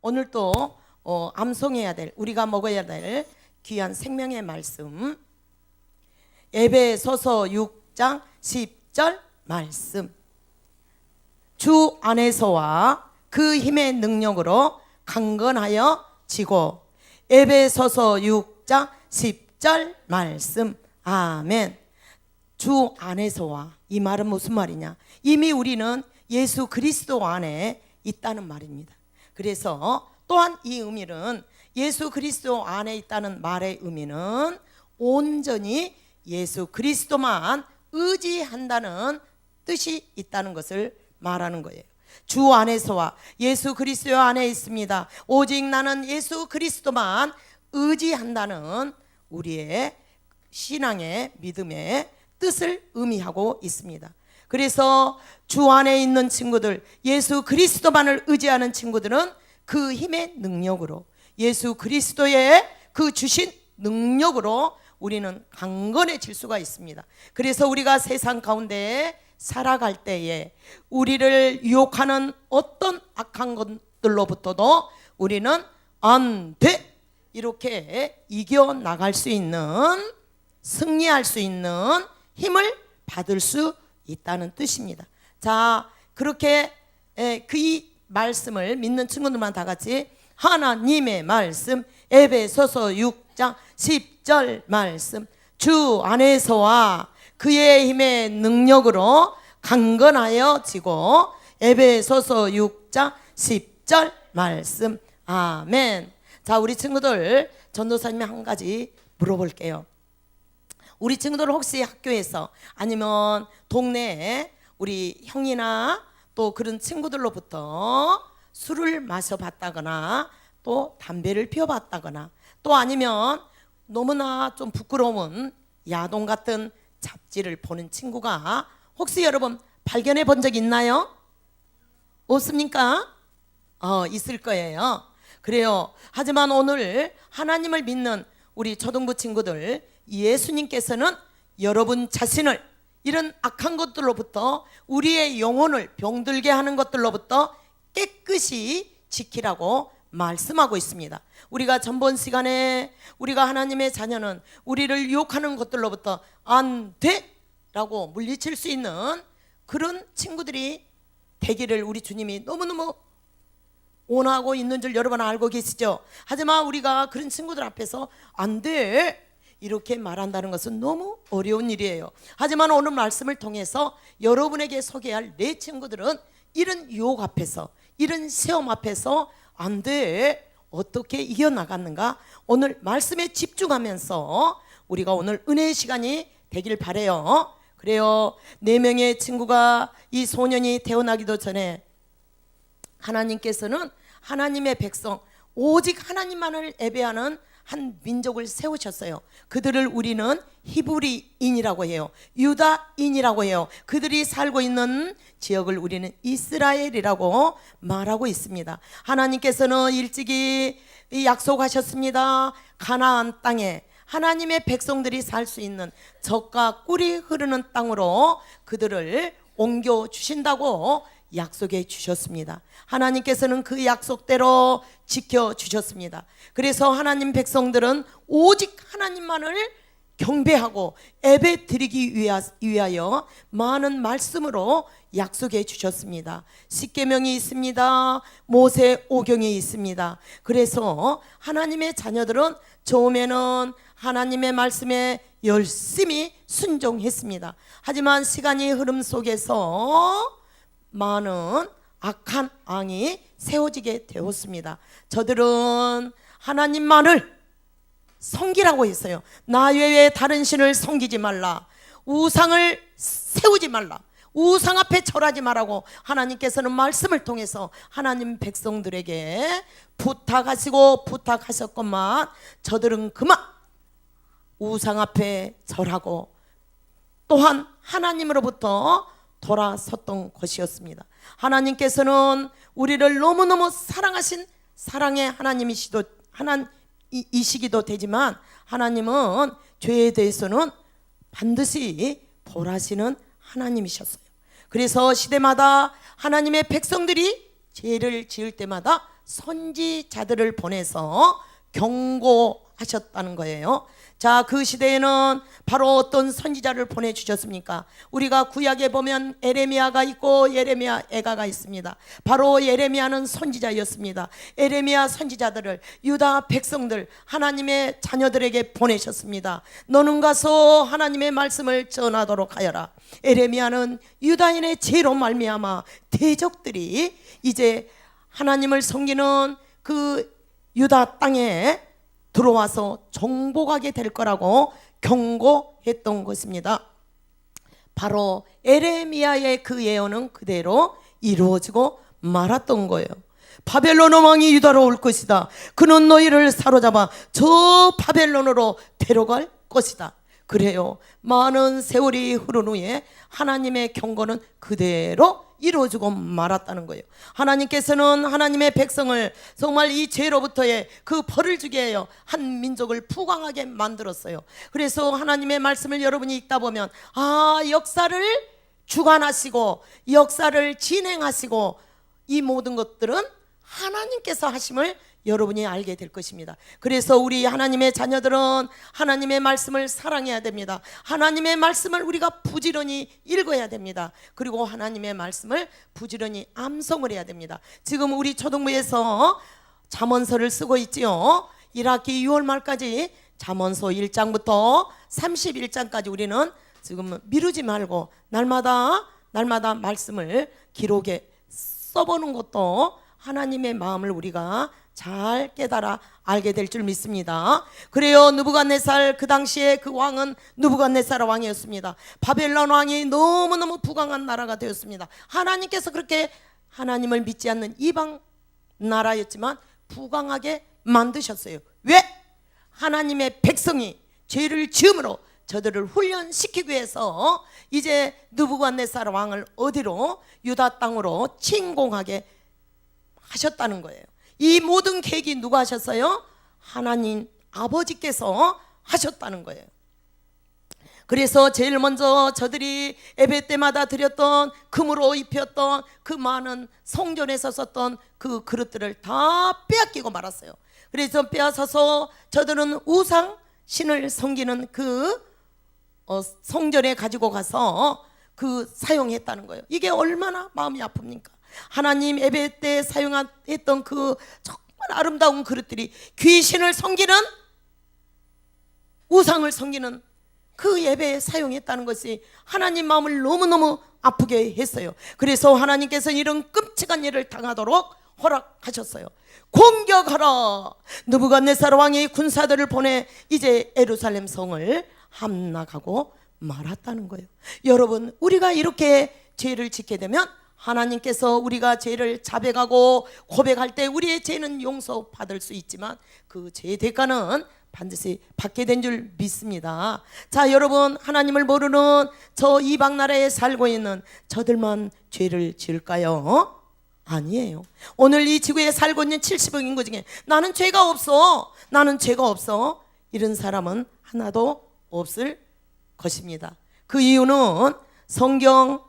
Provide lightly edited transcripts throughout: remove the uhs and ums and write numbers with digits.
오늘 또 암송해야 될, 우리가 먹어야 될 귀한 생명의 말씀, 에베소서 6장 10절 말씀. 주 안에서와 그 힘의 능력으로 강건하여 지고. 에베소서 6장 10절 말씀. 아멘. 주 안에서와, 이 말은 무슨 말이냐? 이미 우리는 예수 그리스도 안에 있다는 말입니다. 그래서 또한 이 의미는, 예수 그리스도 안에 있다는 말의 의미는 온전히 예수 그리스도만 의지한다는 뜻이 있다는 것을 말하는 거예요. 주 안에서와 예수 그리스도 안에 있습니다. 오직 나는 예수 그리스도만 의지한다는 우리의 신앙의 믿음의 뜻을 의미하고 있습니다. 그래서 주 안에 있는 친구들, 예수 그리스도만을 의지하는 친구들은 그 힘의 능력으로, 예수 그리스도의 그 주신 능력으로 우리는 강건해질 수가 있습니다. 그래서 우리가 세상 가운데 살아갈 때에 우리를 유혹하는 어떤 악한 것들로부터도 우리는 안 돼! 이렇게 이겨나갈 수 있는, 승리할 수 있는 힘을 받을 수 있다는 뜻입니다. 자, 그렇게 그 말씀을 믿는 친구들만 다 같이 하나님의 말씀, 에베소서 6장 10절 말씀. 주 안에서와 그의 힘의 능력으로 강건하여 지고. 에베소서 6장 10절 말씀. 아멘. 자, 우리 친구들, 전도사님이 한 가지 물어볼게요. 우리 친구들 혹시 학교에서 아니면 동네에 우리 형이나 또 그런 친구들로부터 술을 마셔봤다거나 또 담배를 피워봤다거나 또 아니면 너무나 좀 부끄러운 야동 같은 잡지를 보는 친구가 혹시 여러분 발견해 본 적 있나요? 없습니까? 있을 거예요. 그래요. 하지만 오늘 하나님을 믿는 우리 초등부 친구들, 예수님께서는 여러분 자신을 이런 악한 것들로부터, 우리의 영혼을 병들게 하는 것들로부터 깨끗이 지키라고 말씀하고 있습니다. 우리가 전번 시간에 우리가 하나님의 자녀는 우리를 유혹하는 것들로부터 안 돼! 라고 물리칠 수 있는 그런 친구들이 되기를 우리 주님이 너무너무 원하고 있는 줄 여러분 알고 계시죠? 하지만 우리가 그런 친구들 앞에서 안 돼! 이렇게 말한다는 것은 너무 어려운 일이에요. 하지만 오늘 말씀을 통해서 여러분에게 소개할 내 친구들은 이런 유혹 앞에서, 이런 시험 앞에서 안 돼! 어떻게 이겨나갔는가? 오늘 말씀에 집중하면서 우리가 오늘 은혜의 시간이 되길 바라요. 그래요. 4명의 친구가, 이 소년이 태어나기도 전에 하나님께서는 하나님의 백성, 오직 하나님만을 예배하는 한 민족을 세우셨어요. 그들을 우리는 히브리인이라고 해요. 유다인이라고 해요. 그들이 살고 있는 지역을 우리는 이스라엘이라고 말하고 있습니다. 하나님께서는 일찍이 약속하셨습니다. 가나안 땅에 하나님의 백성들이 살 수 있는 젖과 꿀이 흐르는 땅으로 그들을 옮겨주신다고 약속해 주셨습니다. 하나님께서는 그 약속대로 지켜주셨습니다. 그래서 하나님 백성들은 오직 하나님만을 경배하고 예배 드리기 위하여 많은 말씀으로 약속해 주셨습니다. 십계명이 있습니다. 모세오경이 있습니다. 그래서 하나님의 자녀들은 처음에는 하나님의 말씀에 열심히 순종했습니다. 하지만 시간이 흐름 속에서 많은 악한 왕이 세워지게 되었습니다. 저들은 하나님만을 섬기라고 했어요. 나 외에 다른 신을 섬기지 말라, 우상을 세우지 말라, 우상 앞에 절하지 말라고 하나님께서는 말씀을 통해서 하나님 백성들에게 부탁하셨건만 저들은 그만 우상 앞에 절하고 또한 하나님으로부터 돌아섰던 것이었습니다. 하나님께서는 우리를 너무너무 사랑하신 사랑의 하나님이시기도 되지만 하나님은 죄에 대해서는 반드시 벌하시는 하나님이셨어요. 그래서 시대마다 하나님의 백성들이 죄를 지을 때마다 선지자들을 보내서 경고하셨다는 거예요. 자, 그 시대에는 바로 어떤 선지자를 보내주셨습니까? 우리가 구약에 보면 에레미야가 있고 예레미야 애가가 있습니다. 바로 예레미야는 선지자였습니다. 에레미야 선지자들을 유다 백성들 하나님의 자녀들에게 보내셨습니다. 너는 가서 하나님의 말씀을 전하도록 하여라. 에레미야는 유다인의 죄로 말미암아 대적들이 이제 하나님을 섬기는 그 유다 땅에 들어와서 정복하게 될 거라고 경고했던 것입니다. 바로 에레미야의 그 예언은 그대로 이루어지고 말았던 거예요. 바벨론 왕이 유다로 올 것이다. 그는 너희를 사로잡아 저 바벨론으로 데려갈 것이다. 그래요. 많은 세월이 흐른 후에 하나님의 경고는 그대로 이루어지고 말았다는 거예요. 하나님께서는 하나님의 백성을 정말 이 죄로부터의 그 벌을 주게 해요. 한 민족을 부강하게 만들었어요. 그래서 하나님의 말씀을 여러분이 읽다 보면 역사를 주관하시고 역사를 진행하시고 이 모든 것들은 하나님께서 하심을 여러분이 알게 될 것입니다. 그래서 우리 하나님의 자녀들은 하나님의 말씀을 사랑해야 됩니다. 하나님의 말씀을 우리가 부지런히 읽어야 됩니다. 그리고 하나님의 말씀을 부지런히 암송을 해야 됩니다. 지금 우리 초등부에서 잠언서를 쓰고 있지요. 1학기 6월 말까지 잠언서 1장부터 31장까지 우리는 지금 미루지 말고 날마다 말씀을 기록에 써보는 것도 하나님의 마음을 우리가 잘 깨달아 알게 될 줄 믿습니다. 그래요. 느부갓네살, 그 당시에 그 왕은 느부갓네살 왕이었습니다. 바벨론 왕이 너무너무 부강한 나라가 되었습니다. 하나님께서 그렇게 하나님을 믿지 않는 이방 나라였지만 부강하게 만드셨어요. 왜? 하나님의 백성이 죄를 지음으로 저들을 훈련시키기 위해서 이제 느부갓네살 왕을 어디로? 유다 땅으로 침공하게 하셨다는 거예요. 이 모든 계획이 누가 하셨어요? 하나님 아버지께서 하셨다는 거예요. 그래서 제일 먼저 저들이 예배 때마다 드렸던 금으로 입혔던 그 많은 성전에서 썼던 그 그릇들을 다 빼앗기고 말았어요. 그래서 빼앗아서 저들은 우상 신을 섬기는 그 성전에 가지고 가서 그 사용했다는 거예요. 이게 얼마나 마음이 아픕니까? 하나님 예배 때 사용했던 그 정말 아름다운 그릇들이 귀신을 섬기는, 우상을 섬기는 그 예배에 사용했다는 것이 하나님 마음을 너무너무 아프게 했어요. 그래서 하나님께서는 이런 끔찍한 일을 당하도록 허락하셨어요. 공격하라. 느부갓네살 왕이 군사들을 보내 이제 예루살렘 성을 함락하고 말았다는 거예요. 여러분, 우리가 이렇게 죄를 짓게 되면 하나님께서 우리가 죄를 자백하고 고백할 때 우리의 죄는 용서받을 수 있지만 그 죄의 대가는 반드시 받게 된 줄 믿습니다. 자, 여러분, 하나님을 모르는 저 이방 나라에 살고 있는 저들만 죄를 지을까요? 아니에요. 오늘 이 지구에 살고 있는 70억 인구 중에 나는 죄가 없어, 나는 죄가 없어, 이런 사람은 하나도 없을 것입니다. 그 이유는 성경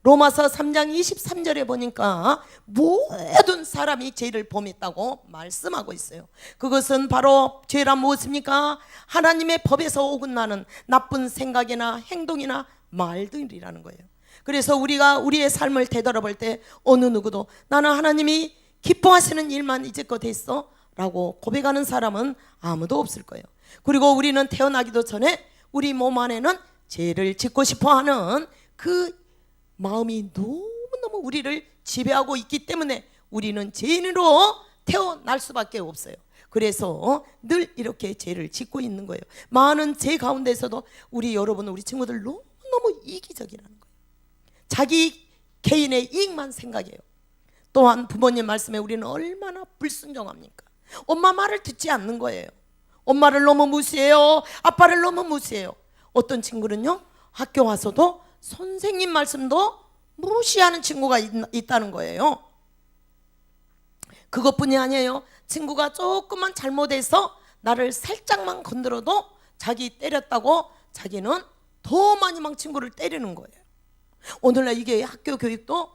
로마서 3장 23절에 보니까 모든 사람이 죄를 범했다고 말씀하고 있어요. 그것은 바로 죄란 무엇입니까? 하나님의 법에서 어긋나는 나쁜 생각이나 행동이나 말들이라는 거예요. 그래서 우리가 우리의 삶을 되돌아볼 때 어느 누구도 나는 하나님이 기뻐하시는 일만 이제껏 했어 라고 고백하는 사람은 아무도 없을 거예요. 그리고 우리는 태어나기도 전에 우리 몸 안에는 죄를 짓고 싶어하는 그 마음이 너무너무 우리를 지배하고 있기 때문에 우리는 죄인으로 태어날 수밖에 없어요. 그래서 늘 이렇게 죄를 짓고 있는 거예요. 많은 죄 가운데서도 우리 여러분, 우리 친구들 너무너무 이기적이라는 거예요. 자기 개인의 이익만 생각해요. 또한 부모님 말씀에 우리는 얼마나 불순종합니까? 엄마 말을 듣지 않는 거예요. 엄마를 너무 무시해요. 아빠를 너무 무시해요. 어떤 친구는요, 학교 와서도 선생님 말씀도 무시하는 친구가 있다는 거예요. 그것뿐이 아니에요. 친구가 조금만 잘못해서 나를 살짝만 건드려도 자기 때렸다고 자기는 더 많이 막 친구를 때리는 거예요. 오늘날 이게 학교 교육도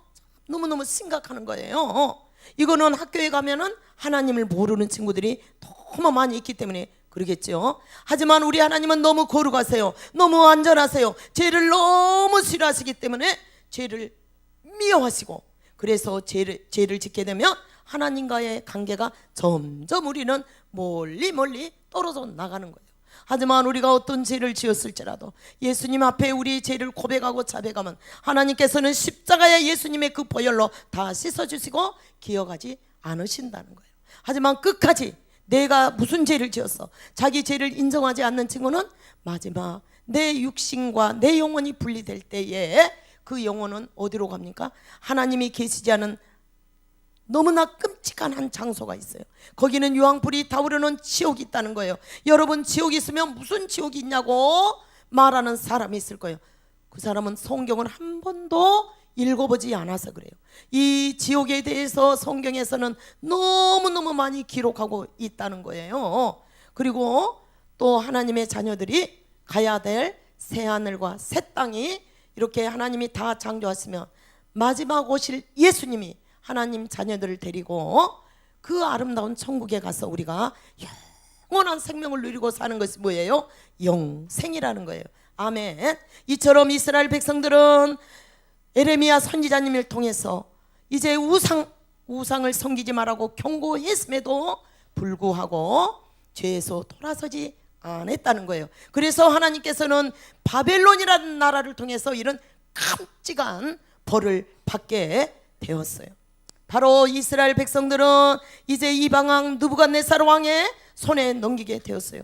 너무너무 심각한 거예요. 이거는 학교에 가면은 하나님을 모르는 친구들이 너무 많이 있기 때문에 그러겠죠. 하지만 우리 하나님은 너무 거룩하세요. 너무 안전하세요. 죄를 너무 싫어하시기 때문에 죄를 미워하시고, 그래서 죄를 짓게 되면 하나님과의 관계가 점점 우리는 멀리 멀리 떨어져 나가는 거예요. 하지만 우리가 어떤 죄를 지었을지라도 예수님 앞에 우리 죄를 고백하고 자백하면 하나님께서는 십자가의 예수님의 그 보혈로 다 씻어주시고 기억하지 않으신다는 거예요. 하지만 끝까지 내가 무슨 죄를 지었어, 자기 죄를 인정하지 않는 친구는 마지막 내 육신과 내 영혼이 분리될 때에 그 영혼은 어디로 갑니까? 하나님이 계시지 않은 너무나 끔찍한 한 장소가 있어요. 거기는 유황불이 타오르는 지옥이 있다는 거예요. 여러분, 지옥이 있으면 무슨 지옥이 있냐고 말하는 사람이 있을 거예요. 그 사람은 성경을 한 번도 읽어보지 않아서 그래요. 이 지옥에 대해서 성경에서는 너무너무 많이 기록하고 있다는 거예요. 그리고 또 하나님의 자녀들이 가야 될 새하늘과 새 땅이 이렇게 하나님이 다 창조하시면 마지막 오실 예수님이 하나님 자녀들을 데리고 그 아름다운 천국에 가서 우리가 영원한 생명을 누리고 사는 것이 뭐예요? 영생이라는 거예요. 아멘. 이처럼 이스라엘 백성들은 에레미야 선지자님을 통해서 이제 우상을 섬기지 말라고 경고했음에도 불구하고 죄에서 돌아서지 않았다는 거예요. 그래서 하나님께서는 바벨론이라는 나라를 통해서 이런 깜찍한 벌을 받게 되었어요. 바로 이스라엘 백성들은 이제 이방왕 느부갓네살 왕의 손에 넘기게 되었어요.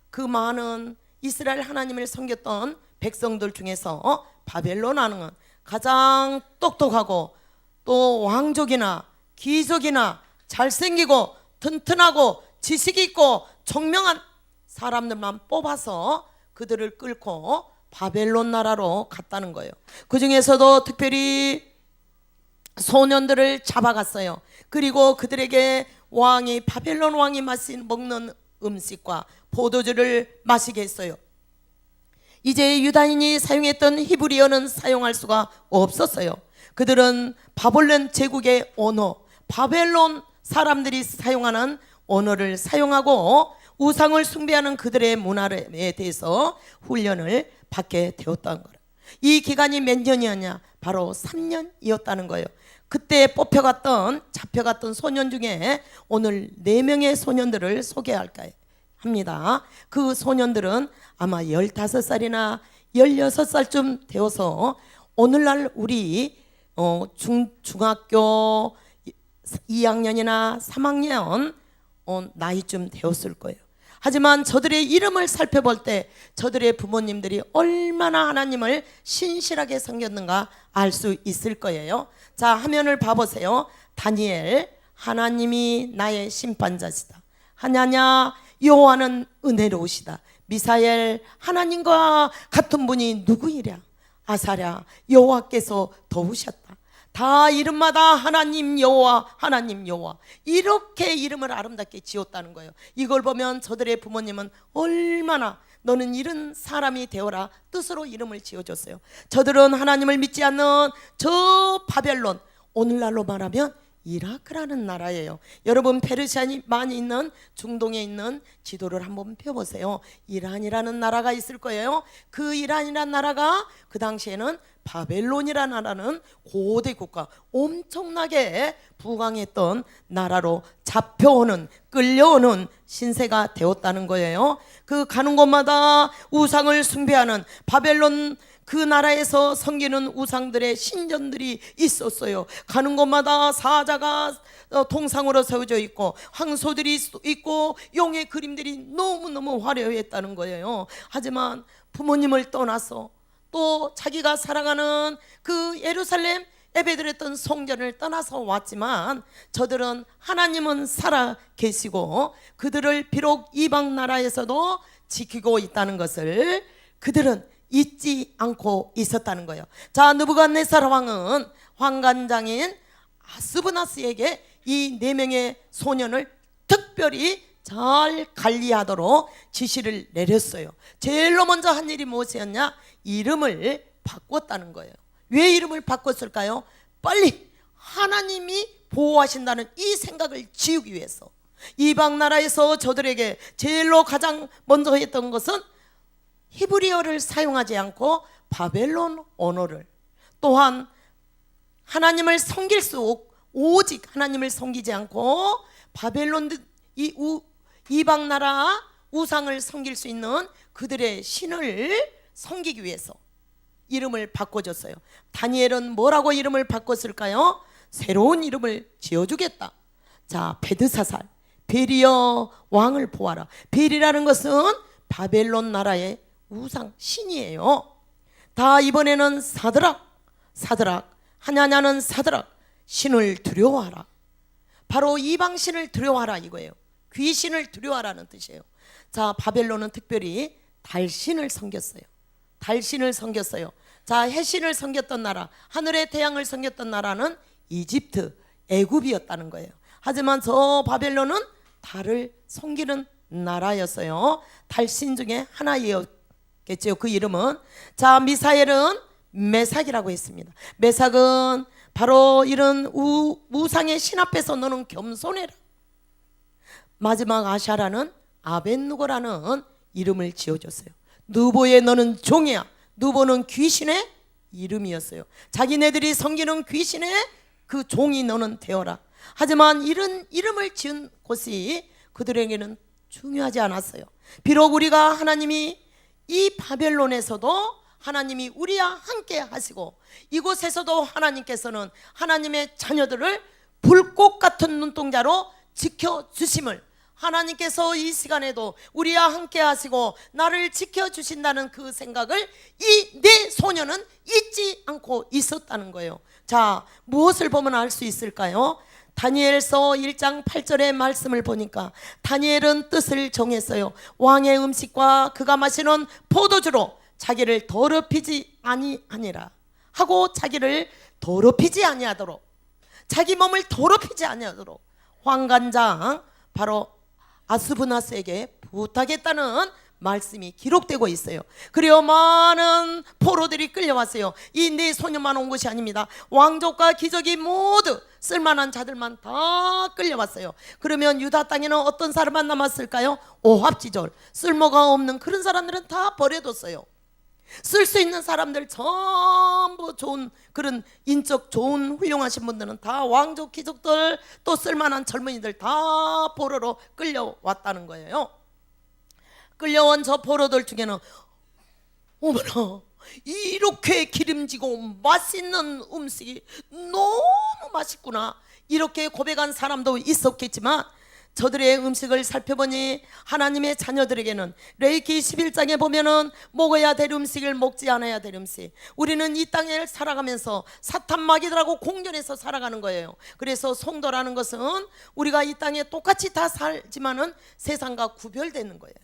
그 많은 이스라엘 하나님을 섬겼던 백성들 중에서 바벨론 왕은 가장 똑똑하고 또 왕족이나 귀족이나 잘생기고 튼튼하고 지식이 있고 총명한 사람들만 뽑아서 그들을 끌고 바벨론 나라로 갔다는 거예요. 그 중에서도 특별히 소년들을 잡아갔어요. 그리고 그들에게 바벨론 왕이 먹는 음식과 포도주를 마시게 했어요. 이제 유다인이 사용했던 히브리어는 사용할 수가 없었어요. 그들은 바벨론 제국의 언어, 바벨론 사람들이 사용하는 언어를 사용하고 우상을 숭배하는 그들의 문화에 대해서 훈련을 받게 되었다는 거예요. 이 기간이 몇 년이었냐? 바로 3년이었다는 거예요. 그때 잡혀갔던 소년 중에 오늘 4명의 소년들을 소개할까 합니다. 그 소년들은 아마 15살이나 16살쯤 되어서 오늘날 우리 중학교 2학년이나 3학년 나이쯤 되었을 거예요. 하지만 저들의 이름을 살펴볼 때 저들의 부모님들이 얼마나 하나님을 신실하게 섬겼는가 알 수 있을 거예요. 자, 화면을 봐보세요. 다니엘, 하나님이 나의 심판자시다. 하냐냐, 여호와는 은혜로우시다. 미사엘, 하나님과 같은 분이 누구이랴. 아사랴, 여호와께서 도우셨다. 다 이름마다 하나님 여호와, 하나님 여호와, 이렇게 이름을 아름답게 지었다는 거예요. 이걸 보면 저들의 부모님은 얼마나 너는 이런 사람이 되어라 뜻으로 이름을 지어줬어요. 저들은 하나님을 믿지 않는 저 바벨론, 오늘날로 말하면 이라크라는 나라예요. 여러분, 페르시아니 많이 있는 중동에 있는 지도를 한번 펴보세요. 이란이라는 나라가 있을 거예요. 그 이란이라는 나라가 그 당시에는 바벨론이라는 나라는 고대 국가, 엄청나게 부강했던 나라로 잡혀오는, 끌려오는 신세가 되었다는 거예요. 그 가는 곳마다 우상을 숭배하는 바벨론 그 나라에서 섬기는 우상들의 신전들이 있었어요. 가는 곳마다 사자가 동상으로 세워져 있고 황소들이 있고 용의 그림들이 너무너무 화려했다는 거예요. 하지만 부모님을 떠나서 또 자기가 사랑하는 그 예루살렘 예배드렸던 성전을 떠나서 왔지만 저들은 하나님은 살아 계시고 그들을 비록 이방 나라에서도 지키고 있다는 것을 그들은 잊지 않고 있었다는 거예요. 자, 느부갓네살 왕은 환관장인 아스브나스에게 이 4명의 소년을 특별히 잘 관리하도록 지시를 내렸어요. 제일로 먼저 한 일이 무엇이었냐? 이름을 바꿨다는 거예요. 왜 이름을 바꿨을까요? 빨리 하나님이 보호하신다는 이 생각을 지우기 위해서 이방 나라에서 저들에게 제일로 가장 먼저 했던 것은 히브리어를 사용하지 않고 바벨론 언어를, 또한 하나님을 섬길 수 오직 하나님을 섬기지 않고 바벨론 이방 나라 우상을 섬길 수 있는 그들의 신을 섬기기 위해서 이름을 바꿔줬어요. 다니엘은 뭐라고 이름을 바꿨을까요? 새로운 이름을 지어주겠다. 자, 베드사살, 벨이여 왕을 보아라. 벨이라는 것은 바벨론 나라의 우상 신이에요. 다 이번에는 사드락, 하냐냐는 사드락, 신을 두려워하라. 바로 이방신을 두려워하라 이거예요. 귀신을 두려워하라는 뜻이에요. 자, 바벨론은 특별히 달신을 섬겼어요. 자, 해신을 섬겼던 나라, 하늘의 태양을 섬겼던 나라는 이집트, 애굽이었다는 거예요. 하지만 저 바벨론은 달을 섬기는 나라였어요. 달신 중에 하나였겠죠. 그 이름은. 자, 미사엘은 메삭이라고 했습니다. 메삭은 바로 이런 우상의 신 앞에서 너는 겸손해라. 마지막 아샤라는 아벤누고라는 이름을 지어줬어요. 누보의 너는 종이야. 누보는 귀신의 이름이었어요. 자기네들이 섬기는 귀신의 그 종이 너는 되어라. 하지만 이런 이름을 지은 곳이 그들에게는 중요하지 않았어요. 비록 우리가 하나님이 이 바벨론에서도 하나님이 우리와 함께 하시고 이곳에서도 하나님께서는 하나님의 자녀들을 불꽃 같은 눈동자로 지켜주심을, 하나님께서 이 시간에도 우리와 함께 하시고 나를 지켜주신다는 그 생각을 이 내 소녀는 잊지 않고 있었다는 거예요. 자, 무엇을 보면 알 수 있을까요? 다니엘서 1장 8절의 말씀을 보니까 다니엘은 뜻을 정했어요. 왕의 음식과 그가 마시는 포도주로 자기를 더럽히지 아니하니라 하고, 자기를 더럽히지 아니하도록, 자기 몸을 더럽히지 아니하도록 황관장 바로 아스브나스에게 부탁했다는 말씀이 기록되고 있어요. 그리고 많은 포로들이 끌려왔어요. 이 네 소년만 온 것이 아닙니다. 왕족과 귀족이 모두 쓸만한 자들만 다 끌려왔어요. 그러면 유다 땅에는 어떤 사람만 남았을까요? 오합지졸, 쓸모가 없는 그런 사람들은 다 버려뒀어요. 쓸 수 있는 사람들 전부 좋은, 그런 인적 좋은 훌륭하신 분들은 다 왕족 귀족들, 또 쓸만한 젊은이들 다 포로로 끌려왔다는 거예요. 끌려온 저 포로들 중에는 어머나, 이렇게 기름지고 맛있는 음식이 너무 맛있구나, 이렇게 고백한 사람도 있었겠지만 저들의 음식을 살펴보니 하나님의 자녀들에게는 레위기 11장에 보면은 먹어야 될 음식을 먹지 않아야 될 음식, 우리는 이 땅에 살아가면서 사탄 마귀들하고 공존해서 살아가는 거예요. 그래서 성도라는 것은 우리가 이 땅에 똑같이 다 살지만은 세상과 구별되는 거예요.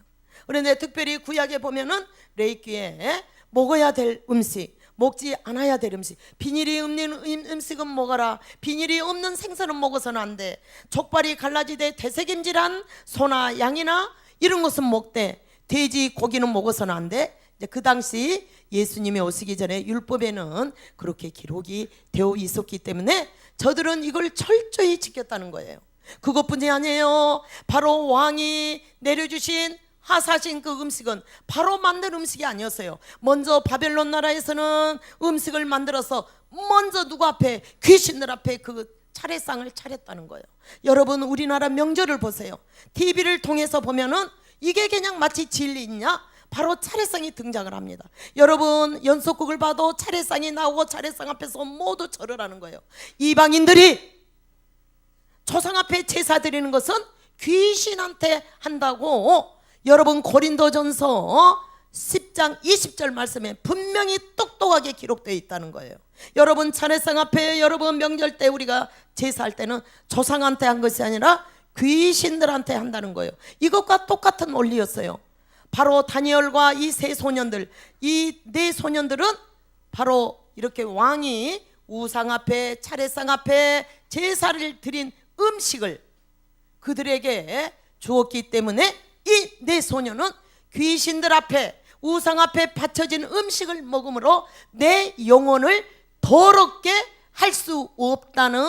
그런데 특별히 구약에 보면은 레위기에 먹어야 될 음식, 먹지 않아야 될 음식, 비닐이 없는 음식은 먹어라, 비닐이 없는 생선은 먹어서는 안 돼, 족발이 갈라지되 되새김질한 소나 양이나 이런 것은 먹되 돼지 고기는 먹어서는 안 돼. 그 당시 예수님이 오시기 전에 율법에는 그렇게 기록이 되어 있었기 때문에 저들은 이걸 철저히 지켰다는 거예요. 그것뿐이 아니에요. 바로 왕이 내려주신 하사신 그 음식은 바로 만든 음식이 아니었어요. 먼저 바벨론 나라에서는 음식을 만들어서 먼저 누구 앞에? 귀신들 앞에 그 차례상을 차렸다는 거예요. 여러분, 우리나라 명절을 보세요. TV를 통해서 보면은 이게 그냥 마치 진리냐? 바로 차례상이 등장을 합니다. 여러분, 연속극을 봐도 차례상이 나오고 차례상 앞에서 모두 절을 하는 거예요. 이방인들이 조상 앞에 제사 드리는 것은 귀신한테 한다고 여러분 고린도전서 10장 20절 말씀에 분명히 똑똑하게 기록되어 있다는 거예요. 여러분, 차례상 앞에 여러분 명절 때 우리가 제사할 때는 조상한테 한 것이 아니라 귀신들한테 한다는 거예요. 이것과 똑같은 원리였어요. 바로 다니엘과 이 세 소년들, 이 네 소년들은 바로 이렇게 왕이 우상 앞에 차례상 앞에 제사를 드린 음식을 그들에게 주었기 때문에 이 네 소녀는 귀신들 앞에 우상 앞에 바쳐진 음식을 먹음으로 내 영혼을 더럽게 할 수 없다는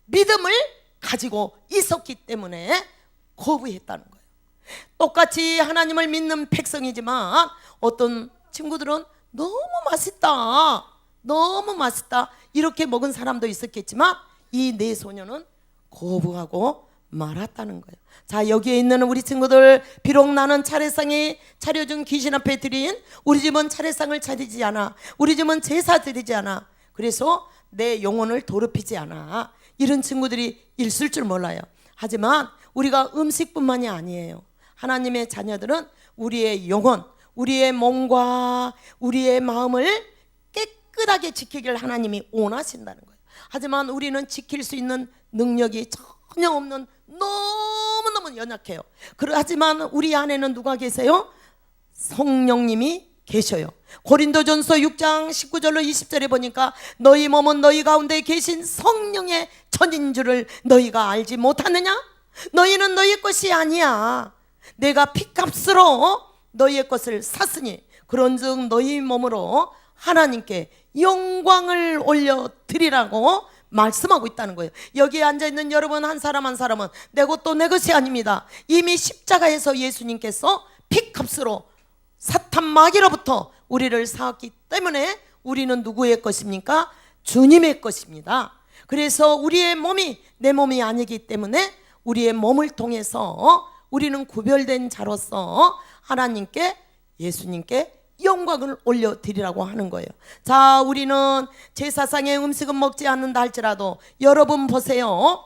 믿음을 가지고 있었기 때문에 거부했다는 거예요. 똑같이 하나님을 믿는 백성이지만 어떤 친구들은 너무 맛있다, 너무 맛있다 이렇게 먹은 사람도 있었겠지만 이 네 소녀는 거부하고 말았다는 거예요. 자, 여기에 있는 우리 친구들, 비록 나는 차례상이 차려준 귀신 앞에 드린, 우리 집은 차례상을 차리지 않아, 우리 집은 제사 드리지 않아, 그래서 내 영혼을 더럽히지 않아, 이런 친구들이 있을 줄 몰라요. 하지만 우리가 음식뿐만이 아니에요. 하나님의 자녀들은 우리의 영혼, 우리의 몸과 우리의 마음을 깨끗하게 지키길 하나님이 원하신다는 거예요. 하지만 우리는 지킬 수 있는 능력이 전혀 없는 너무너무 연약해요. 하지만 우리 안에는 누가 계세요? 성령님이 계셔요. 고린도전서 6장 19절로 20절에 보니까 너희 몸은 너희 가운데 계신 성령의 전인 줄을 너희가 알지 못하느냐? 너희는 너희 것이 아니야. 내가 핏값으로 너희의 것을 샀으니 그런즉 너희 몸으로 하나님께 영광을 올려드리라고 말씀하고 있다는 거예요. 여기에 앉아있는 여러분 한 사람 한 사람은 내 것도 내 것이 아닙니다. 이미 십자가에서 예수님께서 핏값으로 사탄 마귀로부터 우리를 사왔기 때문에 우리는 누구의 것입니까? 주님의 것입니다. 그래서 우리의 몸이 내 몸이 아니기 때문에 우리의 몸을 통해서 우리는 구별된 자로서 하나님께, 예수님께 영광을 올려드리라고 하는 거예요. 자, 우리는 제사상의 음식은 먹지 않는다 할지라도 여러분 보세요.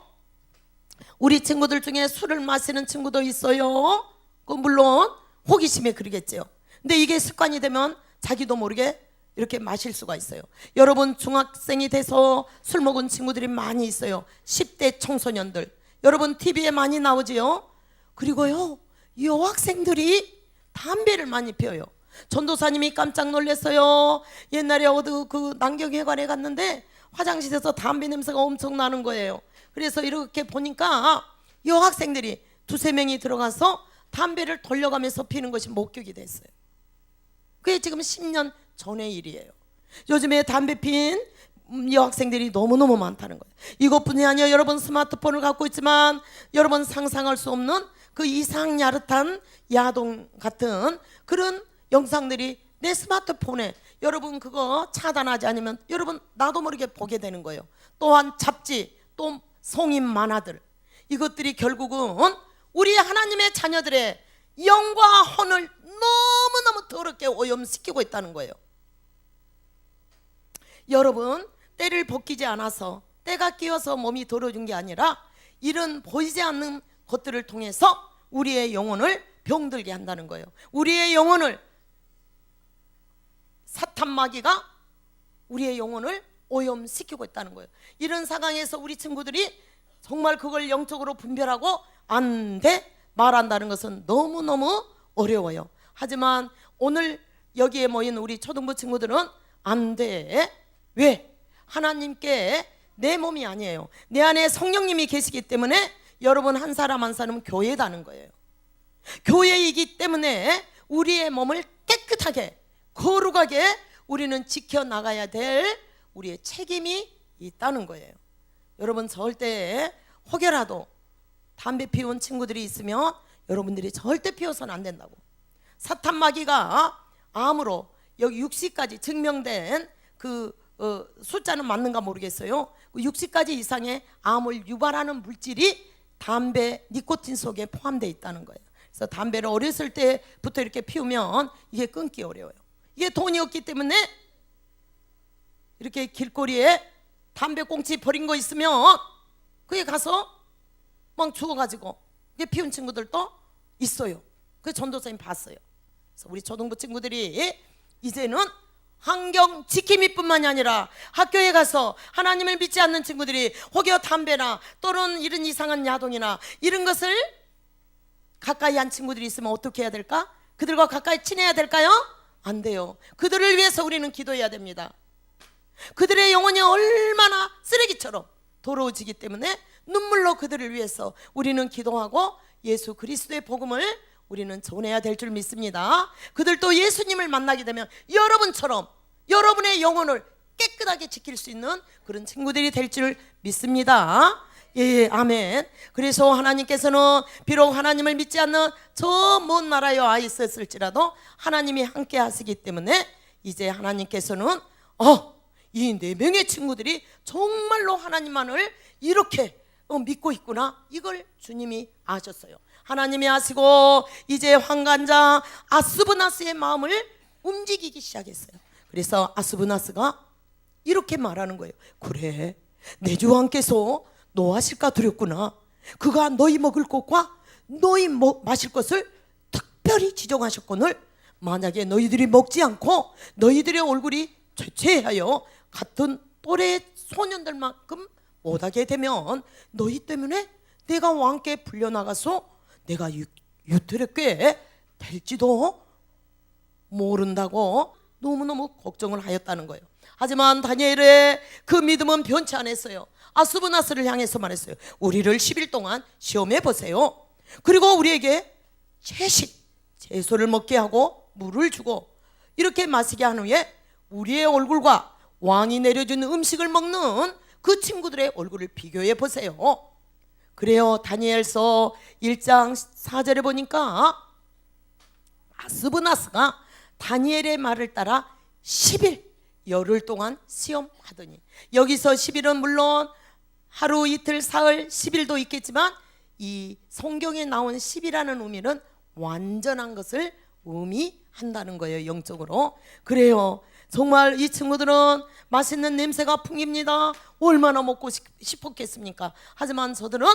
우리 친구들 중에 술을 마시는 친구도 있어요. 물론 호기심에 그러겠죠. 근데 이게 습관이 되면 자기도 모르게 이렇게 마실 수가 있어요. 여러분 중학생이 돼서 술 먹은 친구들이 많이 있어요. 10대 청소년들, 여러분 TV에 많이 나오지요. 그리고요, 여학생들이 담배를 많이 피워요. 전도사님이 깜짝 놀랐어요. 옛날에 어디 그 남경회관에 갔는데 화장실에서 담배 냄새가 엄청 나는 거예요. 그래서 이렇게 보니까 여학생들이 두세 명이 들어가서 담배를 돌려가면서 피는 것이 목격이 됐어요. 그게 지금 10년 전의 일이에요. 요즘에 담배 핀 여학생들이 너무너무 많다는 거예요. 이것뿐이 아니라 여러분 스마트폰을 갖고 있지만 여러분 상상할 수 없는 그 이상 야릇한 야동 같은 그런 영상들이 내 스마트폰에, 여러분 그거 차단하지 않으면 여러분 나도 모르게 보게 되는 거예요. 또한 잡지, 또 성인 만화들, 이것들이 결국은 우리 하나님의 자녀들의 영과 혼을 너무너무 더럽게 오염시키고 있다는 거예요. 여러분, 때를 벗기지 않아서, 때가 끼어서 몸이 더러워진 게 아니라 이런 보이지 않는 것들을 통해서 우리의 영혼을 병들게 한다는 거예요. 우리의 영혼을, 사탄 마귀가 우리의 영혼을 오염시키고 있다는 거예요. 이런 상황에서 우리 친구들이 정말 그걸 영적으로 분별하고 안 돼 말한다는 것은 너무너무 어려워요. 하지만 오늘 여기에 모인 우리 초등부 친구들은 안 돼. 왜? 하나님께 내 몸이 아니에요. 내 안에 성령님이 계시기 때문에 여러분 한 사람 한 사람은 교회다는 거예요. 교회이기 때문에 우리의 몸을 깨끗하게 거룩하게 우리는 지켜나가야 될 우리의 책임이 있다는 거예요. 여러분 절대 혹여라도 담배 피운 친구들이 있으면 여러분들이 절대 피워서는 안 된다고. 사탄 마귀가 암으로 여기 60가지 증명된 그 숫자는 맞는가 모르겠어요. 60가지 이상의 암을 유발하는 물질이 담배 니코틴 속에 포함되어 있다는 거예요. 그래서 담배를 어렸을 때부터 이렇게 피우면 이게 끊기 어려워요. 이게 돈이 없기 때문에 이렇게 길거리에 담배 꽁치 버린 거 있으면 그게 가서 막 주워가지고 이게 피운 친구들도 있어요. 그 전도사님 봤어요. 그래서 우리 초등부 친구들이 이제는 환경 지킴이 뿐만이 아니라 학교에 가서 하나님을 믿지 않는 친구들이 혹여 담배나 또는 이런 이상한 야동이나 이런 것을 가까이 한 친구들이 있으면 어떻게 해야 될까? 그들과 가까이 친해야 될까요? 안 돼요. 그들을 위해서 우리는 기도해야 됩니다. 그들의 영혼이 얼마나 쓰레기처럼 더러워지기 때문에 눈물로 그들을 위해서 우리는 기도하고 예수 그리스도의 복음을 우리는 전해야 될 줄 믿습니다. 그들도 예수님을 만나게 되면 여러분처럼 여러분의 영혼을 깨끗하게 지킬 수 있는 그런 친구들이 될 줄 믿습니다. 예, 아멘. 그래서 하나님께서는 비록 하나님을 믿지 않는 저 먼 나라에 와 있었을지라도 하나님이 함께 하시기 때문에 이제 하나님께서는 이 4명의 친구들이 정말로 하나님만을 이렇게 믿고 있구나, 이걸 주님이 아셨어요. 하나님이 아시고 이제 환관자 아스브나스의 마음을 움직이기 시작했어요. 그래서 아스브나스가 이렇게 말하는 거예요. 그래, 내 주 왕께서 노하실까 두렵구나. 그가 너희 먹을 것과 너희 마실 것을 특별히 지정하셨거늘 만약에 너희들이 먹지 않고 너희들의 얼굴이 죄죄하여 같은 또래 소년들만큼 못하게 되면 너희 때문에 내가 왕께 불려나가서 내가 유태롭게 될지도 모른다고 너무너무 걱정을 하였다는 거예요. 하지만 다니엘의 그 믿음은 변치 않았어요. 아스브나스를 향해서 말했어요. 우리를 10일 동안 시험해 보세요. 그리고 우리에게 채소를 먹게 하고 물을 주고 이렇게 마시게 한 후에 우리의 얼굴과 왕이 내려준 음식을 먹는 그 친구들의 얼굴을 비교해 보세요. 그래요. 다니엘서 1장 4절에 보니까 아스브나스가 다니엘의 말을 따라 10일 열흘 동안 시험하더니, 여기서 10일은 물론 하루 이틀 사흘 10일도 있겠지만 이 성경에 나온 10이라는 의미는 완전한 것을 의미한다는 거예요, 영적으로. 그래요. 정말 이 친구들은 맛있는 냄새가 풍깁니다. 얼마나 먹고 싶었겠습니까? 하지만 저들은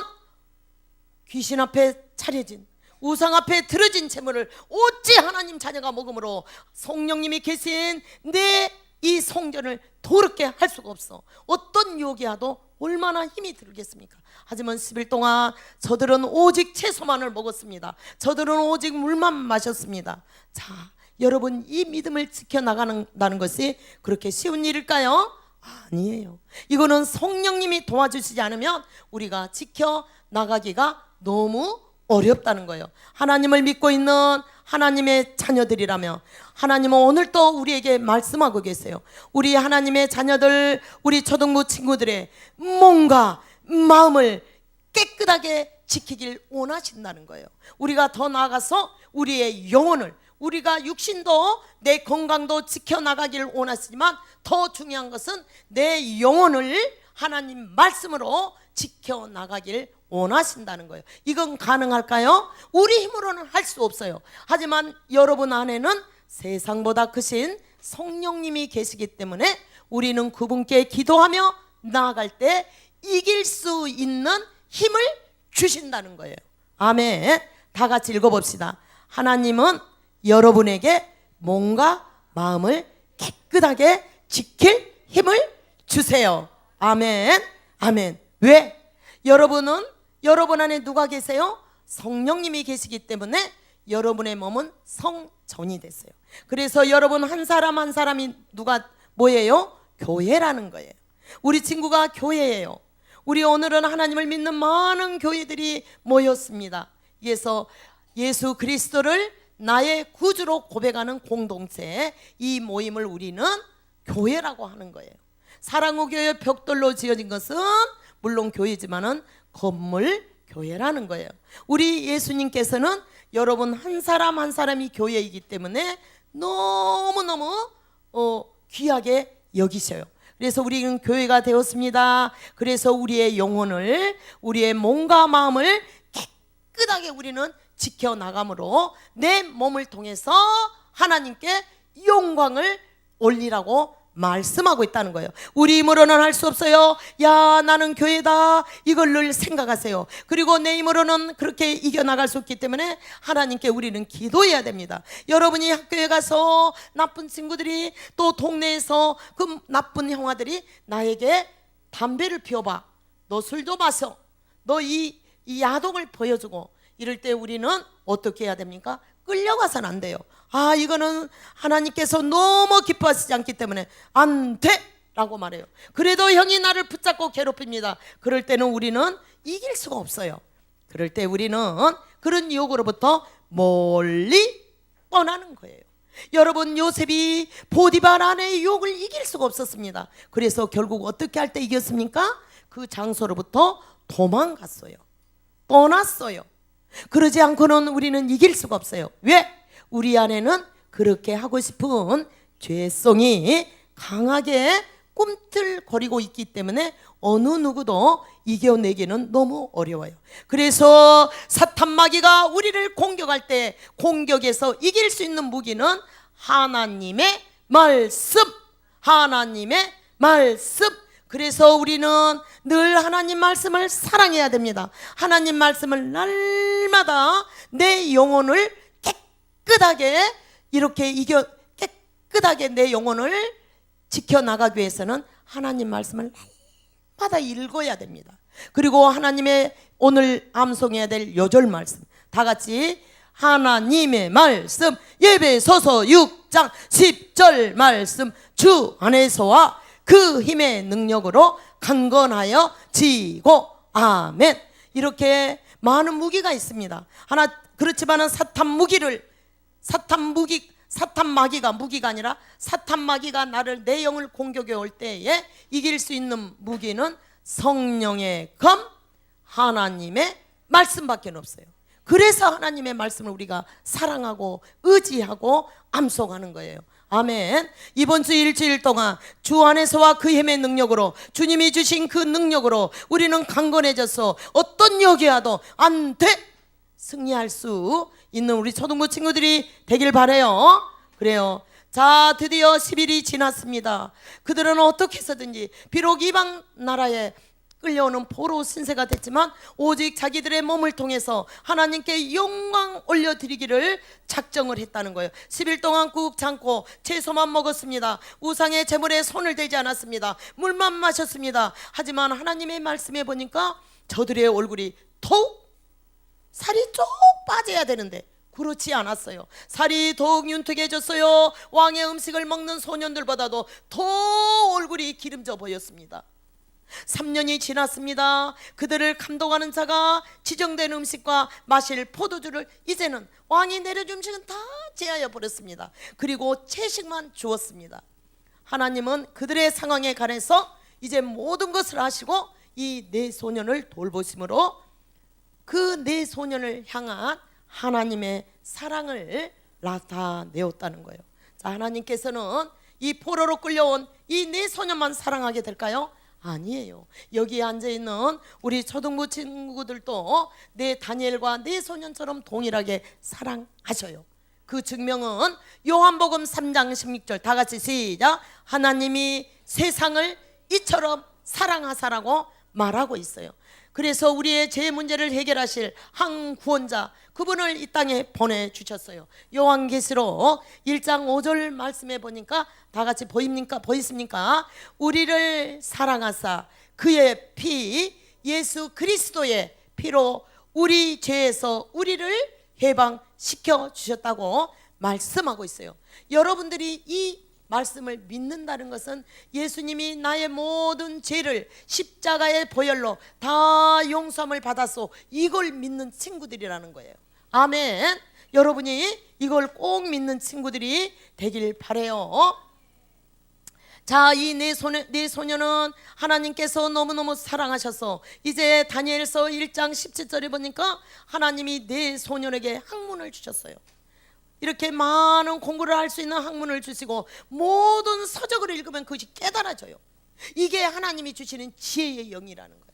귀신 앞에 차려진, 우상 앞에 들어진 재물을 어찌 하나님 자녀가 먹음으로 성령님이 계신 내 이 성전을 더럽게 할 수가 없어. 어떤 유혹이 와도 얼마나 힘이 들겠습니까? 하지만 10일 동안 저들은 오직 채소만을 먹었습니다. 저들은 오직 물만 마셨습니다. 자, 여러분, 이 믿음을 지켜나가는 것이 그렇게 쉬운 일일까요? 아니에요. 이거는 성령님이 도와주시지 않으면 우리가 지켜나가기가 너무 어렵다는 거예요. 하나님을 믿고 있는 하나님의 자녀들이라면 하나님은 오늘도 우리에게 말씀하고 계세요. 우리 하나님의 자녀들, 우리 초등부 친구들의 몸과 마음을 깨끗하게 지키길 원하신다는 거예요. 우리가 더 나아가서 우리의 영혼을, 우리가 육신도 내 건강도 지켜나가기를 원하시지만 더 중요한 것은 내 영혼을 하나님 말씀으로 지켜나가길 원하신다는 거예요. 이건 가능할까요? 우리 힘으로는 할 수 없어요. 하지만 여러분 안에는 세상보다 크신 성령님이 계시기 때문에 우리는 그분께 기도하며 나아갈 때 이길 수 있는 힘을 주신다는 거예요. 아멘. 다 같이 읽어봅시다. 하나님은 여러분에게 몸과 마음을 깨끗하게 지킬 힘을 주세요. 아멘. 아멘. 왜? 여러분 안에 누가 계세요? 성령님이 계시기 때문에 여러분의 몸은 성전이 됐어요. 그래서 여러분 한 사람 한 사람이 뭐예요? 교회라는 거예요. 우리 친구가 교회예요. 우리 오늘은 하나님을 믿는 많은 교회들이 모였습니다. 그래서 예수 그리스도를 나의 구주로 고백하는 공동체, 이 모임을 우리는 교회라고 하는 거예요. 사랑의 교회 벽돌로 지어진 것은 물론 교회지만은 건물 교회라는 거예요. 우리 예수님께서는 여러분 한 사람 한 사람이 교회이기 때문에 너무너무 귀하게 여기셔요. 그래서 우리는 교회가 되었습니다. 그래서 우리의 영혼을, 우리의 몸과 마음을 깨끗하게 우리는 지켜나감으로 내 몸을 통해서 하나님께 영광을 올리라고 말씀하고 있다는 거예요. 우리 힘으로는 할 수 없어요. 야, 나는 교회다, 이걸 늘 생각하세요. 그리고 내 힘으로는 그렇게 이겨나갈 수 없기 때문에 하나님께 우리는 기도해야 됩니다. 여러분이 학교에 가서 나쁜 친구들이, 또 동네에서 그 나쁜 형아들이 나에게 담배를 피워봐, 너 술도 마셔, 너 이 야동을 보여주고 이럴 때 우리는 어떻게 해야 됩니까? 끌려가서는 안 돼요. 이거는 하나님께서 너무 기뻐하시지 않기 때문에 안 돼! 라고 말해요. 그래도 형이 나를 붙잡고 괴롭힙니다. 그럴 때는 우리는 이길 수가 없어요. 그럴 때 우리는 그런 유혹으로부터 멀리 떠나는 거예요. 여러분, 요셉이 보디발 아내의 유혹을 이길 수가 없었습니다. 그래서 결국 어떻게 할 때 이겼습니까? 그 장소로부터 도망갔어요. 떠났어요. 그러지 않고는 우리는 이길 수가 없어요. 왜? 우리 안에는 그렇게 하고 싶은 죄성이 강하게 꿈틀거리고 있기 때문에 어느 누구도 이겨내기는 너무 어려워요. 그래서 사탄 마귀가 우리를 공격할 때 공격에서 이길 수 있는 무기는 하나님의 말씀, 하나님의 말씀. 그래서 우리는 늘 하나님 말씀을 사랑해야 됩니다. 하나님 말씀을 날마다 내 영혼을 깨끗하게 이렇게 깨끗하게 내 영혼을 지켜나가기 위해서는 하나님 말씀을 날마다 읽어야 됩니다. 그리고 하나님의 오늘 암송해야 될 요절 말씀 다 같이 하나님의 말씀 에베소서 6장 10절 말씀 주 안에서와 그 힘의 능력으로 강건하여 지고 아멘. 이렇게 많은 무기가 있습니다. 그렇지만은 사탄 마귀가 무기가 아니라 사탄 마귀가 나를 내 영을 공격해 올 때에 이길 수 있는 무기는 성령의 검 하나님의 말씀밖에 없어요. 그래서 하나님의 말씀을 우리가 사랑하고 의지하고 암송하는 거예요. 아멘. 이번 주 일주일 동안 주 안에서와 그 힘의 능력으로 주님이 주신 그 능력으로 우리는 강건해져서 어떤 역이와도 안 돼 승리할 수 있는 우리 초등부 친구들이 되길 바라요. 그래요. 자, 드디어 10일이 지났습니다. 그들은 어떻게 해서든지 비록 이방 나라에 끌려오는 포로 신세가 됐지만 오직 자기들의 몸을 통해서 하나님께 영광 올려드리기를 작정을 했다는 거예요. 10일 동안 국 참고 채소만 먹었습니다. 우상의 제물에 손을 대지 않았습니다. 물만 마셨습니다. 하지만 하나님의 말씀에 보니까 저들의 얼굴이 더욱 살이 쭉 빠져야 되는데 그렇지 않았어요. 살이 더욱 윤택해졌어요. 왕의 음식을 먹는 소년들보다도 더 얼굴이 기름져 보였습니다. 3년이 지났습니다. 그들을 감독하는 자가 지정된 음식과 마실 포도주를 이제는 왕이 내려준 음식은 다 제하여 버렸습니다. 그리고 채식만 주었습니다. 하나님은 그들의 상황에 관해서 이제 모든 것을 하시고 이 네 소년을 돌보심으로 그 네 소년을 향한 하나님의 사랑을 나타내었다는 거예요. 자, 하나님께서는 이 포로로 끌려온 이 네 소년만 사랑하게 될까요? 아니에요. 여기에 앉아있는 우리 초등부 친구들도 내 다니엘과 내 소년처럼 동일하게 사랑하셔요. 그 증명은 요한복음 3장 16절 다 같이 시작. 하나님이 세상을 이처럼 사랑하사라고 말하고 있어요. 그래서 우리의 죄 문제를 해결하실 한 구원자 그분을 이 땅에 보내주셨어요. 요한계시록 1장 5절 말씀해 보니까 다 같이 보이십니까? 우리를 사랑하사 그의 피 예수 그리스도의 피로 우리 죄에서 우리를 해방시켜 주셨다고 말씀하고 있어요. 여러분들이 이 말씀을 믿는다는 것은 예수님이 나의 모든 죄를 십자가의 보혈로 다 용서함을 받았소 이걸 믿는 친구들이라는 거예요. 아멘. 여러분이 이걸 꼭 믿는 친구들이 되길 바라요. 자, 이 네 소년은 하나님께서 너무너무 사랑하셔서 이제 다니엘서 1장 17절에 보니까 하나님이 네 소년에게 학문을 주셨어요. 이렇게 많은 공부를 할 수 있는 학문을 주시고 모든 서적을 읽으면 그것이 깨달아져요. 이게 하나님이 주시는 지혜의 영이라는 거예요.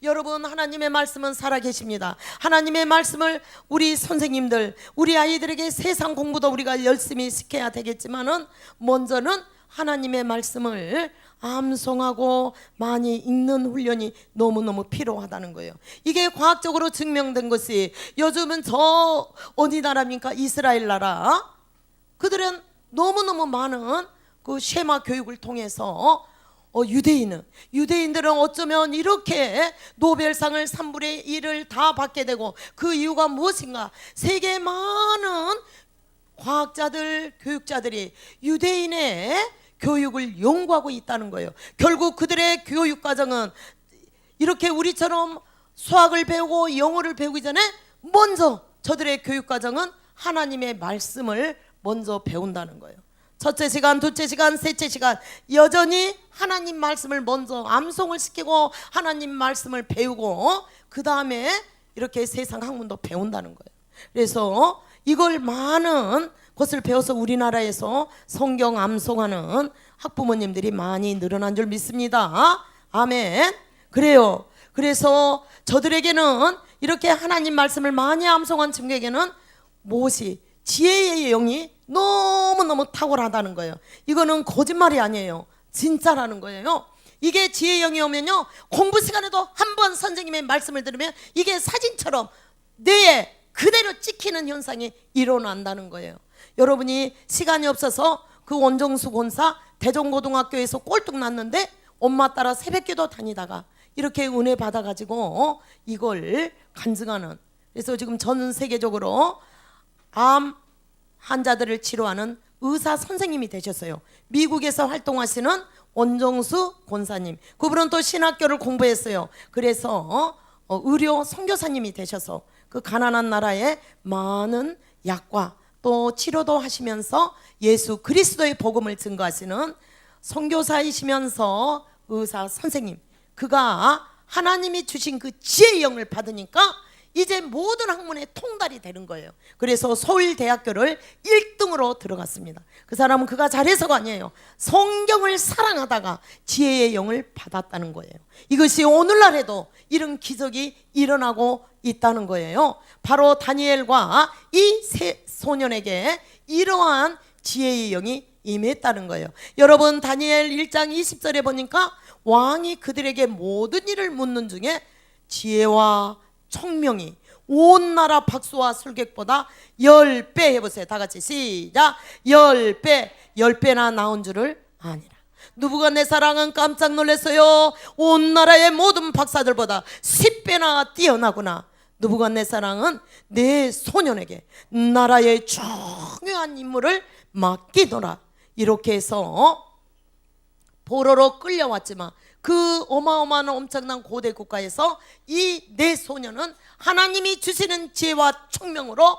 여러분, 하나님의 말씀은 살아계십니다. 하나님의 말씀을 우리 선생님들, 우리 아이들에게 세상 공부도 우리가 열심히 시켜야 되겠지만은 먼저는 하나님의 말씀을 암송하고 많이 읽는 훈련이 너무너무 필요하다는 거예요. 이게 과학적으로 증명된 것이 요즘은 저 어디 나라입니까? 이스라엘 나라. 그들은 너무너무 많은 그 쉐마 교육을 통해서 유대인들은 어쩌면 이렇게 노벨상을 3분의 1을 다 받게 되고 그 이유가 무엇인가? 세계 많은 과학자들, 교육자들이 유대인의 교육을 연구하고 있다는 거예요. 결국 그들의 교육 과정은 이렇게 우리처럼 수학을 배우고 영어를 배우기 전에 먼저 저들의 교육 과정은 하나님의 말씀을 먼저 배운다는 거예요. 첫째 시간, 둘째 시간, 셋째 시간 여전히 하나님 말씀을 먼저 암송을 시키고 하나님 말씀을 배우고 그 다음에 이렇게 세상 학문도 배운다는 거예요. 그래서 이걸 많은 것을 배워서 우리나라에서 성경 암송하는 학부모님들이 많이 늘어난 줄 믿습니다. 아멘. 그래요. 그래서 저들에게는 이렇게 하나님 말씀을 많이 암송한 친구에게는 무엇이 지혜의 영이 너무너무 탁월하다는 거예요. 이거는 거짓말이 아니에요. 진짜라는 거예요. 이게 지혜의 영이 오면요, 공부 시간에도 한번 선생님의 말씀을 들으면 이게 사진처럼 뇌에 그대로 찍히는 현상이 일어난다는 거예요. 여러분이 시간이 없어서 그 원정수 권사 대전고등학교에서 꼴뚝 났는데 엄마 따라 새벽기도 다니다가 이렇게 은혜 받아가지고 이걸 간증하는, 그래서 지금 전 세계적으로 암 환자들을 치료하는 의사 선생님이 되셨어요. 미국에서 활동하시는 원정수 권사님, 그분은 또 신학교를 공부했어요. 그래서 의료 선교사님이 되셔서 그 가난한 나라에 많은 약과 또 치료도 하시면서 예수 그리스도의 복음을 증거하시는 선교사이시면서 의사 선생님, 그가 하나님이 주신 그 지혜의 영을 받으니까 이제 모든 학문의 통달이 되는 거예요. 그래서 서울대학교를 1등으로 들어갔습니다. 그 사람은 그가 잘해서가 아니에요. 성경을 사랑하다가 지혜의 영을 받았다는 거예요. 이것이 오늘날에도 이런 기적이 일어나고 있다는 거예요. 바로 다니엘과 이 세 소년에게 이러한 지혜의 영이 임했다는 거예요. 여러분, 다니엘 1장 20절에 보니까 왕이 그들에게 모든 일을 묻는 중에 지혜와 총명이 온 나라 박수와 술객보다 10배 해보세요. 다 같이 시작. 10배, 10배나 나온 줄을 아니라. 느부갓네살은 깜짝 놀랐어요. 온 나라의 모든 박사들보다 10배나 뛰어나구나. 느부갓네살은 내 소년에게 나라의 중요한 임무를 맡기노라. 이렇게 해서 포로로 끌려왔지만 그 어마어마한 엄청난 고대 국가에서 이 네 소년은 하나님이 주시는 지혜와 총명으로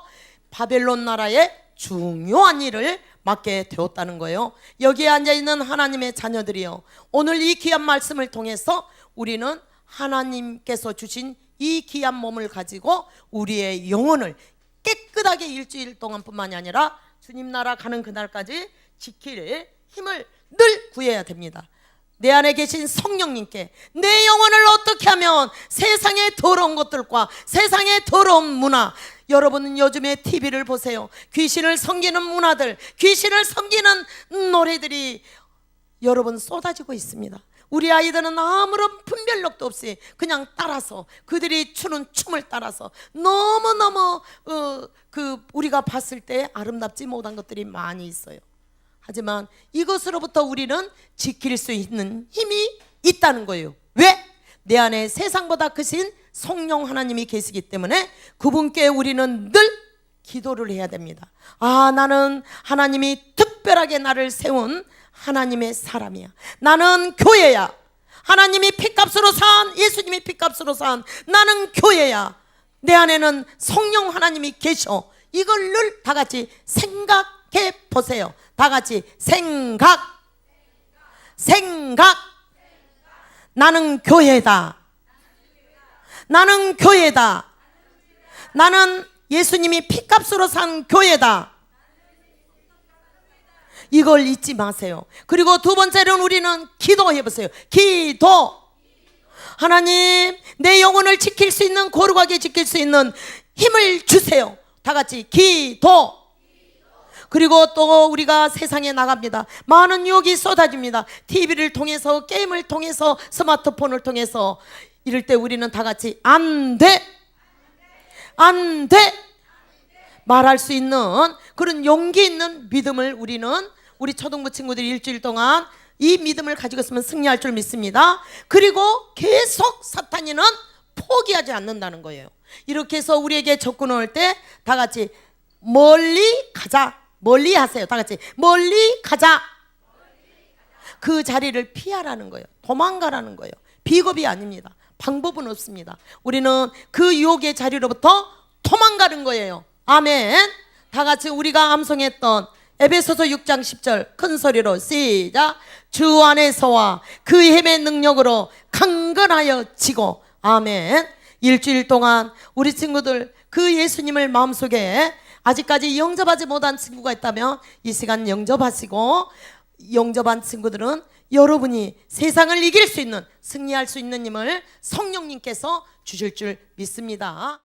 바벨론 나라의 중요한 일을 맡게 되었다는 거예요. 여기에 앉아있는 하나님의 자녀들이요, 오늘 이 귀한 말씀을 통해서 우리는 하나님께서 주신 이 귀한 몸을 가지고 우리의 영혼을 깨끗하게 일주일 동안뿐만이 아니라 주님 나라 가는 그날까지 지킬 힘을 늘 구해야 됩니다. 내 안에 계신 성령님께 내 영혼을 어떻게 하면 세상의 더러운 것들과 세상의 더러운 문화, 여러분은 요즘에 TV를 보세요. 귀신을 섬기는 문화들, 귀신을 섬기는 노래들이 여러분 쏟아지고 있습니다. 우리 아이들은 아무런 분별력도 없이 그냥 따라서 그들이 추는 춤을 따라서 너무너무 우리가 봤을 때 아름답지 못한 것들이 많이 있어요. 하지만 이것으로부터 우리는 지킬 수 있는 힘이 있다는 거예요. 왜? 내 안에 세상보다 크신 성령 하나님이 계시기 때문에 그분께 우리는 늘 기도를 해야 됩니다. 아, 나는 하나님이 특별하게 나를 세운 하나님의 사람이야. 나는 교회야. 하나님이 피값으로 산, 예수님이 피값으로 산 나는 교회야. 내 안에는 성령 하나님이 계셔. 이걸 늘 다 같이 생각해 보세요. 다 같이 생각. 나는 교회다. 나는 교회다. 나는 예수님이 피값으로 산 교회다. 이걸 잊지 마세요. 그리고 두 번째로는 우리는 기도해 보세요. 기도. 하나님, 내 영혼을 지킬 수 있는, 거룩하게 지킬 수 있는 힘을 주세요. 다 같이 기도. 그리고 또 우리가 세상에 나갑니다. 많은 유혹이 쏟아집니다. TV를 통해서, 게임을 통해서, 스마트폰을 통해서. 이럴 때 우리는 다 같이 안 돼, 안 돼 말할 수 있는 그런 용기 있는 믿음을 우리 초등부 친구들이 일주일 동안 이 믿음을 가지고 있으면 승리할 줄 믿습니다. 그리고 계속 사탄이는 포기하지 않는다는 거예요. 이렇게 해서 우리에게 접근을 할 때 다 같이 멀리 가자. 멀리 하세요. 다 같이 멀리 가자. 그 자리를 피하라는 거예요. 도망가라는 거예요. 비겁이 아닙니다. 방법은 없습니다. 우리는 그 유혹의 자리로부터 도망가는 거예요. 아멘. 다 같이 우리가 암송했던 에베소서 6장 10절 큰 소리로 시작. 주 안에서와 그 힘의 능력으로 강건하여 지고. 아멘. 일주일 동안 우리 친구들 그 예수님을 마음속에 아직까지 영접하지 못한 친구가 있다면 이 시간 영접하시고, 영접한 친구들은 여러분이 세상을 이길 수 있는, 승리할 수 있는 힘을 성령님께서 주실 줄 믿습니다.